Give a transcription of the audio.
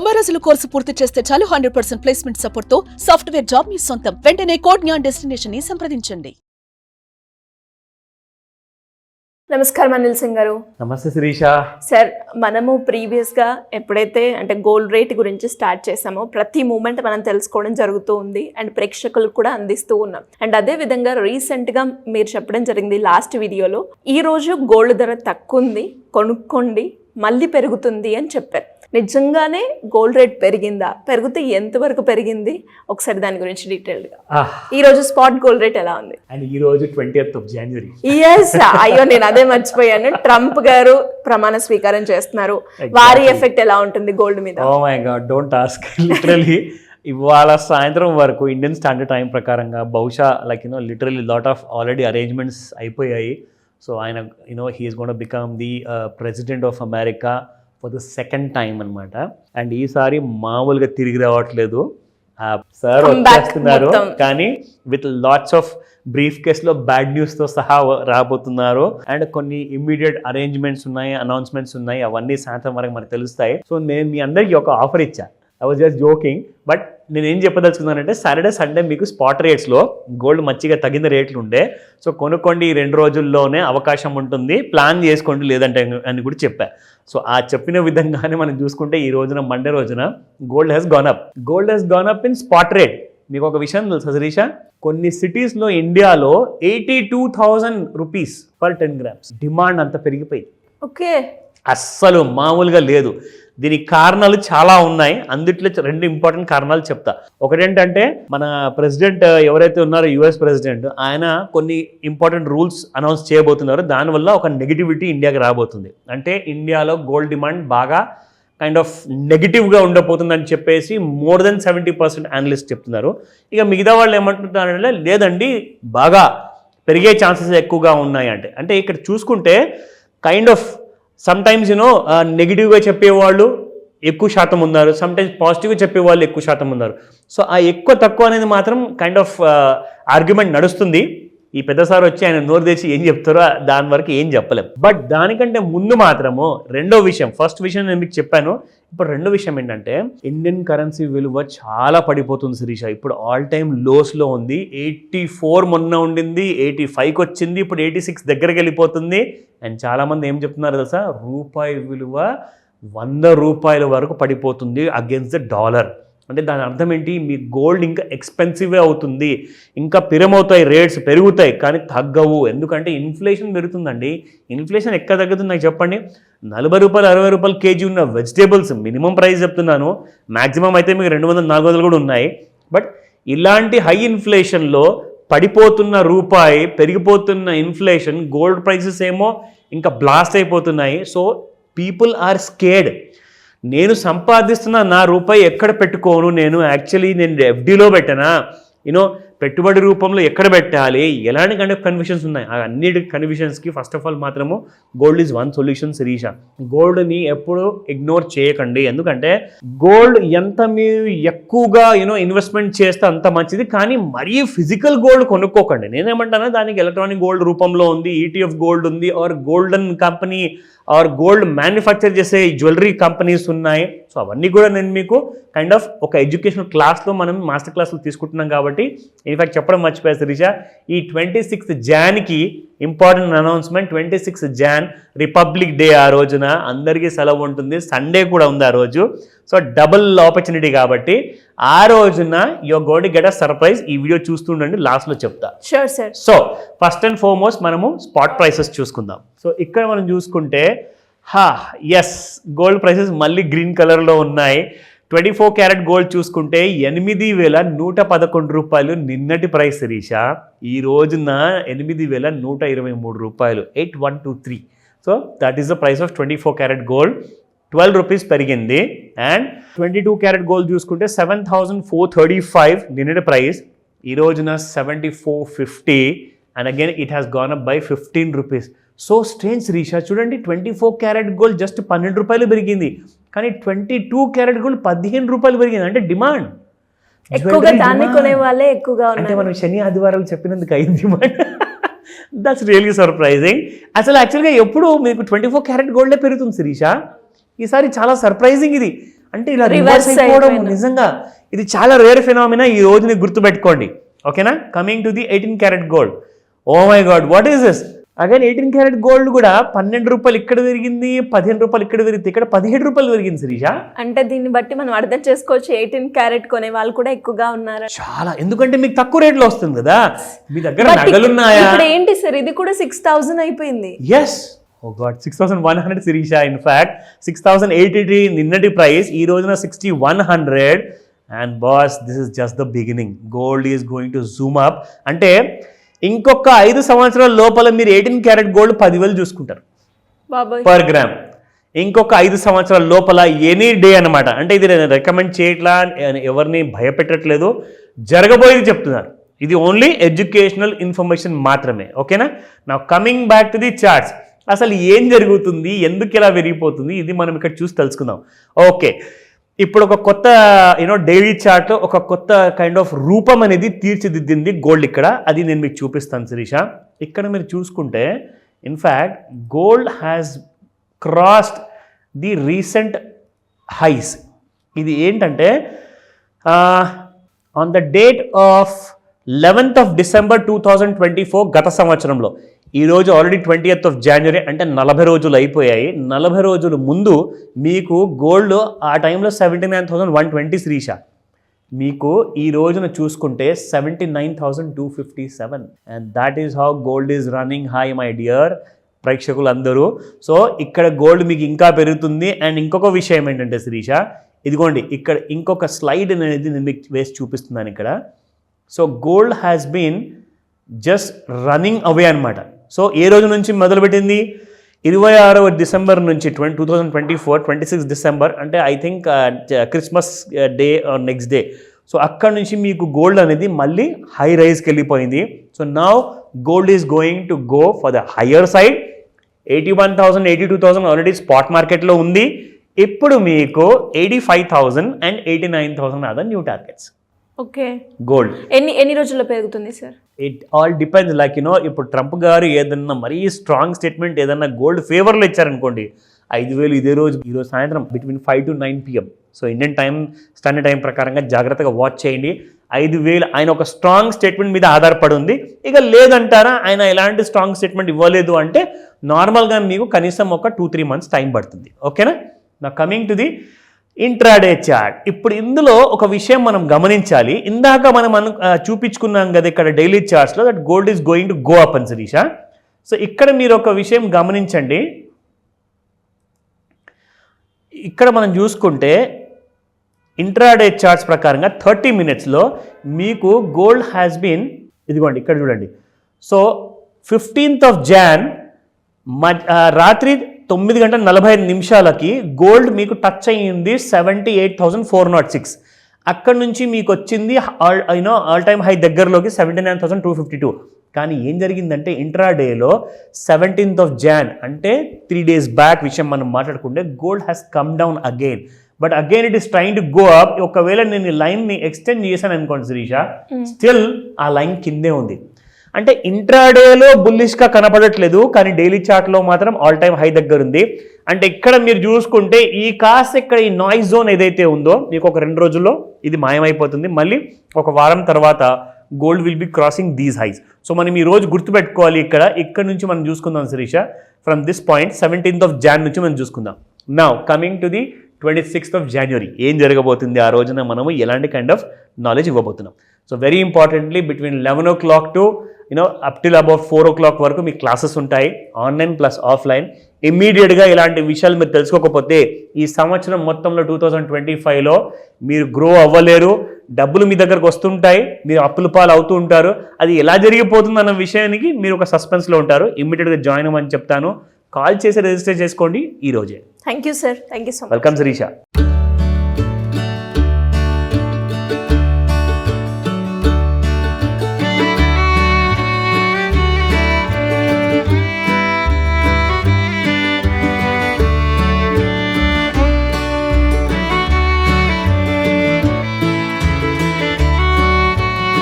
90 రోజుల కోర్సు పూర్తి చేస్తే చాలు 100% ప్లేస్మెంట్ సపోర్ట్ తో సాఫ్ట్వేర్ జాబ్ మీ సొంతం. వెంటనే కోడ్ జ్ఞాన్ డెస్టినేషన్ ని సంప్రదించండి. నమస్కారం అనిల్ సింగ్ గారు. నమస్తే శిరీష. సార్, మనము ప్రీవియస్గా ఎప్పుడైతే గోల్డ్ రేట్ గురించి స్టార్ట్ చేసామో ప్రతి మూమెంట్ మనం తెలుసుకోవడం జరుగుతూ ఉంది అండ్ ప్రేక్షకులకు కూడా అందిస్తూ ఉన్నాం. అండ్ అదే విధంగా రీసెంట్గా మీరు చెప్పడం జరిగింది లాస్ట్ వీడియోలో, ఈ రోజు గోల్డ్ ధర తక్కువ ఉంది, కొనుక్కోండి, మళ్ళీ పెరుగుతుంది అని చెప్పారు. నిజంగానే గోల్డ్ రేట్ పెరిగిందా? పెరిగితే ఎంతవరకు పెరిగింది? ఒకసారి దాని గురించి డీటెయిల్గా. ఈ రోజు స్పాట్ గోల్డ్ రేట్ ఎలా ఉంది? అండ్ ఈ రోజు 20th of January. ఎస్, అయ్యో నేను అదే మర్చిపోయాను. ట్రంప్ గారు ప్రమాణ స్వీకారం చేస్తున్నారు. వారి ఎఫెక్ట్ ఎలా ఉంటుంది గోల్డ్ మీద? Oh my God, don't ask. Literally ఇవాళ సాయంత్రం వరకు ఇండియన్ స్టాండర్డ్ టైం ప్రకారంగా బహుశా literally lot of already arrangements అయిపోయాయి. సో ఆయన he is gonna become the president of America for the second time అనమాట. అండ్ ఈసారి మామూలుగా తిరిగి రావట్లేదు. సార్ వచ్చేస్తున్నారు, కానీ విత్ లాట్స్ ఆఫ్ బ్రీఫ్ కేస్లో బ్యాడ్ న్యూస్తో సహా రాబోతున్నారు. అండ్ కొన్ని ఇమ్మీడియట్ అరేంజ్మెంట్స్ ఉన్నాయి, అనౌన్స్మెంట్స్ ఉన్నాయి, అవన్నీ సాయంత్రం వరకు మనకు తెలుస్తాయి. సో నేను మీ అందరికీ ఒక ఆఫర్ ఇచ్చా. I was just joking, but నేనేం చెప్పదలుచుకున్నానంటే సాటర్డే సండే మీకు స్పాట్ రేట్స్లో గోల్డ్ మంచిగా తగిన రేట్లు ఉండే, సో కొనుక్కోండి, 2 రోజుల్లోనే అవకాశం ఉంటుంది, ప్లాన్ చేసుకోండి లేదంటే అని కూడా చెప్పా. సో ఆ చెప్పిన విధంగానే మనం చూసుకుంటే ఈ రోజున మండే రోజున gold has gone up in spot rate. మీకు ఒక విషయం తెలుసా శిరీష, కొన్ని సిటీస్లో ఇండియాలో 82,000 రూపీస్ పర్ 10 grams డిమాండ్ అంత పెరిగిపోయింది. ఓకే, అస్సలు మామూలుగా లేదు. దీనికి కారణాలు చాలా ఉన్నాయి. అందుట్లో 2 ఇంపార్టెంట్ కారణాలు చెప్తా. ఒకటేంటంటే మన ప్రెసిడెంట్ ఎవరైతే ఉన్నారో యుఎస్ ప్రెసిడెంట్, ఆయన కొన్ని ఇంపార్టెంట్ రూల్స్ అనౌన్స్ చేయబోతున్నారు. దానివల్ల ఒక నెగిటివిటీ ఇండియాకి రాబోతుంది. అంటే ఇండియాలో గోల్డ్ డిమాండ్ బాగా కైండ్ ఆఫ్ నెగిటివ్గా ఉండబోతుందని చెప్పేసి మోర్ దెన్ 70% అనలిస్ట్ చెప్తున్నారు. ఇక మిగతా వాళ్ళు ఏమంటున్నారంటే లేదండి, బాగా పెరిగే ఛాన్సెస్ ఎక్కువగా ఉన్నాయి. అంటే ఇక్కడ చూసుకుంటే కైండ్ ఆఫ్ సమ్టైమ్స్ నెగిటివ్గా చెప్పేవాళ్ళు ఎక్కువ శాతం ఉన్నారు, సమ్టైమ్స్ పాజిటివ్గా చెప్పేవాళ్ళు ఎక్కువ శాతం ఉన్నారు. సో ఆ ఎక్కువ తక్కువ అనేది మాత్రం కైండ్ ఆఫ్ ఆర్గ్యుమెంట్ నడుస్తుంది. ఈ పెద్ద సార్ వచ్చి ఆయన నోరు తెచ్చి ఏం చెప్తారో దాని వరకు ఏం చెప్పలేం. బట్ దానికంటే ముందు మాత్రము రెండో విషయం, ఫస్ట్ విషయం నేను మీకు చెప్పాను, ఇప్పుడు రెండో విషయం ఏంటంటే ఇండియన్ కరెన్సీ విలువ చాలా పడిపోతుంది శిరీష. ఇప్పుడు ఆల్ టైమ్ లోస్లో ఉంది. 84 మొన్న ఉండింది, 85కి వచ్చింది, ఇప్పుడు 86 దగ్గరికి వెళ్ళిపోతుంది. అండ్ చాలామంది ఏం చెప్తున్నారు తెలుసా, రూపాయి విలువ 100 రూపాయల వరకు పడిపోతుంది అగేన్స్ట్ ద డాలర్. అంటే దాని అర్థం ఏంటి, మీ గోల్డ్ ఇంకా ఎక్స్పెన్సివే అవుతుంది, ఇంకా పిరమవుతాయి, రేట్స్ పెరుగుతాయి కానీ తగ్గవు. ఎందుకంటే ఇన్ఫ్లేషన్ పెరుగుతుందండి. ఇన్ఫ్లేషన్ ఎక్కడ తగ్గుతుంది నాకు చెప్పండి? 40 రూపాయలు 60 రూపాయలు కేజీ ఉన్న వెజిటేబుల్స్ మినిమం ప్రైస్ చెప్తున్నాను, మ్యాక్సిమం అయితే మీకు 200-400 కూడా ఉన్నాయి. బట్ ఇలాంటి హై ఇన్ఫ్లేషన్లో పడిపోతున్న రూపాయి, పెరిగిపోతున్న ఇన్ఫ్లేషన్, గోల్డ్ ప్రైసెస్ ఏమో ఇంకా బ్లాస్ట్ అయిపోతున్నాయి. So people are scared. నేను సంపాదిస్తున్న నా రూపాయి ఎక్కడ పెట్టుకోను, నేను ఎఫ్డీలో పెట్టనా, పెట్టుబడి రూపంలో ఎక్కడ పెట్టాలి, ఎలాంటి కైండ్ ఆఫ్ కన్ఫ్యూషన్స్ ఉన్నాయి. ఆ అన్నిటి కన్ఫ్యూషన్స్కి ఫస్ట్ ఆఫ్ ఆల్ మాత్రము gold is one solution Shirisha. గోల్డ్ని ఎప్పుడు ఇగ్నోర్ చేయకండి. ఎందుకంటే గోల్డ్ ఎంత మీరు ఎక్కువగా ఇన్వెస్ట్మెంట్ చేస్తే అంత మంచిది, కానీ మరీ ఫిజికల్ గోల్డ్ కొనుక్కోకండి. నేనేమంటాను, దానికి ఎలక్ట్రానిక్ గోల్డ్ రూపంలో ఉంది, ETF గోల్డ్ ఉంది, or golden company or gold manufacture చేసే జ్యువెలరీ కంపెనీస్ ఉన్నాయి. సో అవన్నీ కూడా నేను మీకు కైండ్ ఆఫ్ ఒక ఎడ్యుకేషనల్ క్లాస్లో మనం మాస్టర్ క్లాసులు తీసుకుంటున్నాం. కాబట్టి ఇన్ఫ్యాక్ట్ చెప్పడం మర్చిపోయా శిరీష, ఈ 26th Janకి important announcement. 26th Jan republic day. ఆ రోజున అందరికీ సెలవు ఉంటుంది, సండే కూడా ఉంది ఆ రోజు. సో డబుల్ ఆపర్చునిటీ కాబట్టి ఆ రోజున your going to get a surprise. ఈ వీడియో చూస్తుండండి, లాస్ట్లో చెప్తా. Sure sir. So first and foremost మనము స్పాట్ ప్రైసెస్ చూసుకుందాం. సో ఇక్కడ మనం చూసుకుంటే ఎస్, గోల్డ్ ప్రైసెస్ మళ్ళీ గ్రీన్ కలర్లో ఉన్నాయి. 24 క్యారెట్ గోల్డ్ చూసుకుంటే 8,111 రూపాయలు నిన్నటి ప్రైస్ శిరీష. ఈ రోజున 8,123 రూపాయలు, 8123. So that is the price of 24 carat gold. 12 rupees పెరిగింది. అండ్ 22 క్యారెట్ గోల్డ్ చూసుకుంటే 7,435 నిన్నటి ప్రైస్, ఈ రోజున 7,450. And again it has gone up by 15 rupees. So strange Shirisha, చూడండి 24 క్యారెట్ గోల్డ్ జస్ట్ 12 రూపాయలు పెరిగింది, కానీ 22 క్యారెట్ గోల్డ్ 15 రూపాయలు పెరిగింది. అంటే డిమాండ్ ఎక్కువగా, దాన్ని కొనే వాళ్ళే ఎక్కువగా ఉన్నారు. అంటే మనం శని ఆదివారాలు చెప్పినందుకు అయింది డిమాండ్. That's really surprising. అసలు యాక్చువల్గా ఎప్పుడు మీకు 24 క్యారెట్ గోల్డే పెరుగుతుంది శిరీష. ఈసారి చాలా సర్ప్రైజింగ్ ఇది. అంటే ఇలా Reverse రివర్స్ అయిపోవడం అయిపోయిన. నిజంగా ఇది చాలా రేర్ ఫినామినా. ఈ రోజుని గుర్తుపెట్టుకోండి, ఓకేనా. Coming to the 18 carat gold. Oh my God, what is this? Again 18 carat gold కూడా 12 రూపాయలు ఇక్కడ పెరిగింది, 15 రూపాయలు ఇక్కడ పెరిగింది, ఇక్కడ 17 రూపాయలు పెరిగింది శిరీష. అంటే దీన్ని బట్టి మనం అర్థం చేసుకోవచ్చు 18 క్యారెట్ కొనే వాళ్ళు కూడా ఎక్కువగా ఉన్నారు. చాలా, ఎందుకంటే మీకు తక్కువ రేట్లో వస్తుంది కదా, మీ దగ్గర But నగలున్నాయా? ఇప్పుడు ఏంటి సార్, ఇది కూడా 6,000 అయిపోయింది. ఎస్, ఓ గాడ్, 6,100 శిరీష. ఇన్ఫాక్ట్ 6,083 నిన్నటి ప్రైస్, ఈ రోజున 6,100. And boss, this is just the beginning. Gold is going to Zoom up. అంటే ఇంకొక 5 సంవత్సరాల లోపల మీరు 18 క్యారెట్ గోల్డ్ 10,000 చూసుకుంటారు బాబాయ్ పర్ గ్రామ్. ఇంకొక 5 సంవత్సరాల లోపల ఎనీ డే అనమాట. అంటే ఇది నేను రికమెండ్ చేయట్లా, ఎవరిని భయపెట్టట్లేదు, జరగబోయేది చెప్తున్నారు. ఇది ఓన్లీ ఎడ్యుకేషనల్ ఇన్ఫర్మేషన్ మాత్రమే, ఓకేనా. నా coming back to the charts, అసలు ఏం జరుగుతుంది, ఎందుకు ఇలా పెరిగిపోతుంది, ఇది మనం ఇక్కడ చూసి తెలుసుకుందాం. ఓకే, ఇప్పుడు ఒక కొత్త డైలీ చార్ట్లో ఒక కొత్త కైండ్ ఆఫ్ రూపం అనేది తీర్చిదిద్దింది గోల్డ్ ఇక్కడ. అది నేను మీకు చూపిస్తాను శిరీష. ఇక్కడ మీరు చూసుకుంటే in fact gold has crossed the recent highs. ఇది ఏంటంటే on the date of 11th of December 2024 గత సంవత్సరంలో, ఈరోజు ఆల్రెడీ 20th of January, అంటే 40 రోజులు అయిపోయాయి. 40 రోజుల ముందు మీకు గోల్డ్ ఆ టైంలో 79,120 శిరీష. మీకు ఈ రోజున చూసుకుంటే 79,257. And that is how gold is running high my dear ప్రేక్షకులందరూ. సో ఇక్కడ గోల్డ్ మీకు ఇంకా పెరుగుతుంది. అండ్ ఇంకొక విషయం ఏంటంటే శిరీష, ఇదిగోండి ఇక్కడ ఇంకొక స్లైడ్ అనేది నేను మీకు వేసి చూపిస్తున్నాను ఇక్కడ. So gold has been just running away అనమాట. సో ఏ రోజు నుంచి మొదలుపెట్టింది? 26వ డిసెంబర్ నుంచి 2024 26 డిసెంబర్, అంటే I think Christmas day next day. So అక్కడ నుంచి మీకు గోల్డ్ అనేది మళ్ళీ హై రైజ్కి వెళ్ళిపోయింది. So now gold is going to go for the higher side. 81,000 82,000 already spot మార్కెట్లో ఉంది. ఇప్పుడు మీకు 85,000 and 89,000 are the new targets. Okay, gold ఎన్ని రోజుల్లో పెరుగుతుంది sir? It all depends. Like ఇప్పుడు ట్రంప్ గారు ఏదన్నా మరీ స్ట్రాంగ్ స్టేట్మెంట్ ఏదన్నా గోల్డ్ ఫేవర్లో ఇచ్చారనుకోండి, 5,000 ఇదే రోజు, ఈరోజు సాయంత్రం between 5 to 9 PM. So Indian time standard time ప్రకారంగా జాగ్రత్తగా వాచ్ చేయండి. 5,000 ఆయన ఒక స్ట్రాంగ్ స్టేట్మెంట్ మీద ఆధారపడి ఉంది. ఇక లేదంటారా, ఆయన ఎలాంటి స్ట్రాంగ్ స్టేట్మెంట్ ఇవ్వలేదు అంటే నార్మల్గా మీకు కనీసం ఒక 2-3 months టైం పడుతుంది, ఓకేనా. నా coming to the intraday chart. ఇప్పుడు ఇందులో ఒక విషయం మనం గమనించాలి. ఇందాక మనం చూపించుకున్నాం కదా ఇక్కడ డైలీ చార్ట్స్లో, that gold is going to go up అని శిరీష. సో ఇక్కడ మీరు ఒక విషయం గమనించండి. ఇక్కడ మనం చూసుకుంటే ఇంట్రాడే చార్ట్స్ ప్రకారంగా 30 minutesలో మీకు గోల్డ్ హ్యాస్ బీన్, ఇదిగోండి ఇక్కడ చూడండి. సో 15th of Jan రాత్రి 9:45 గోల్డ్ మీకు టచ్ అయ్యింది 78,406. అక్కడ నుంచి మీకు వచ్చింది ఆల్ టైమ్ హై దగ్గరలోకి 79,252. కానీ ఏం జరిగిందంటే ఇంట్రాడేలో 17th of Jan, అంటే 3 days బ్యాక్ విషయం మనం మాట్లాడుకుంటే gold has come down again. But again it is trying to go up. ఒకవేళ నేను ఈ లైన్ని ఎక్స్టెండ్ చేశాను అనుకోండి శిరీష, స్టిల్ ఆ లైన్ కిందే ఉంది. అంటే ఇంట్రాడేలో బుల్లిష్గా కనపడట్లేదు, కానీ డైలీ చార్ట్లో మాత్రం ఆల్ టైమ్ హై దగ్గర ఉంది. అంటే ఇక్కడ మీరు చూసుకుంటే ఈ కాస్త ఇక్కడ ఈ నాయిస్ జోన్ ఏదైతే ఉందో మీకు ఒక 2 రోజుల్లో ఇది మాయమైపోతుంది. మళ్ళీ ఒక వారం తర్వాత gold will be crossing these highs. So మనం ఈ రోజు గుర్తుపెట్టుకోవాలి. ఇక్కడ నుంచి మనం చూసుకుందాం Shirisha. From this point 17th of Jan నుంచి మనం చూసుకుందాం. Now coming to the 26th of January, ఏం జరగబోతుంది ఆ రోజున మనము ఎలాంటి కైండ్ ఆఫ్ నాలెడ్జ్ ఇవ్వబోతున్నాం. So very importantly between 11 o'clock to up till about 4 o'clock వరకు మీ క్లాసెస్ ఉంటాయి, ఆన్లైన్ ప్లస్ ఆఫ్లైన్. ఇమ్మీడియట్గా ఇలాంటి విషయాలు మీరు తెలుసుకోకపోతే ఈ సంవత్సరం మొత్తంలో 2025లో మీరు గ్రో అవ్వలేరు. డబ్బులు మీ దగ్గరకు వస్తుంటాయి, మీరు అప్పుల పాలు అవుతూ ఉంటారు. అది ఎలా జరిగిపోతుంది అన్న విషయానికి మీరు ఒక సస్పెన్స్లో ఉంటారు. ఇమ్మీడియట్గా జాయిన్ అవ్వమని చెప్తాను. కాల్ చేసి రిజిస్టర్ చేసుకోండి ఈ రోజే. Thank you sir, thank you so much. Welcome Sirisha.